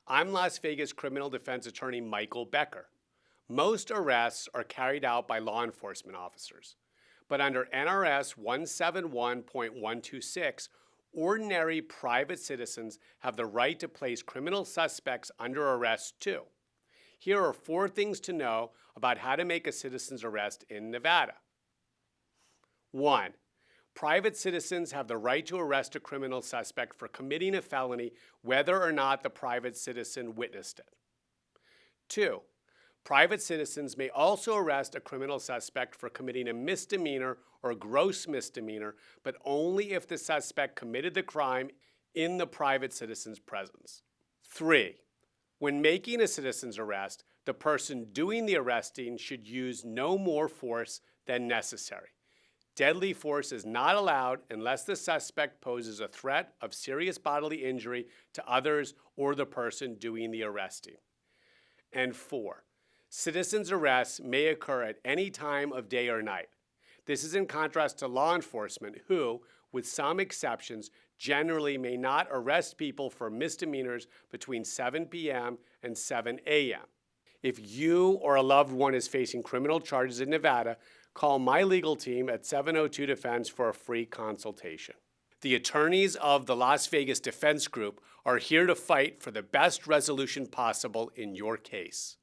I'm Las Vegas criminal defense attorney Michael Becker. Most arrests are carried out by law enforcement officers, but under NRS 171.126, ordinary private citizens have the right to place criminal suspects under arrest too. Here are 4 things to know about how to make a citizen's arrest in Nevada. 1. Private citizens have the right to arrest a criminal suspect for committing a felony whether or not the private citizen witnessed it. 2. Private citizens may also arrest a criminal suspect for committing a misdemeanor or gross misdemeanor, but only if the suspect committed the crime in the private citizen's presence. 3. When making a citizen's arrest, the person doing the arresting should use no more force than necessary. Deadly force is not allowed unless the suspect poses a threat of serious bodily injury to others or the person doing the arresting. And 4. Citizens' arrests may occur at any time of day or night. This is in contrast to law enforcement who, with some exceptions, generally may not arrest people for misdemeanors between 7 p.m. and 7 a.m. If you or a loved one is facing criminal charges in Nevada, call my legal team at 702 Defense for a free consultation. The attorneys of the Las Vegas Defense Group are here to fight for the best resolution possible in your case.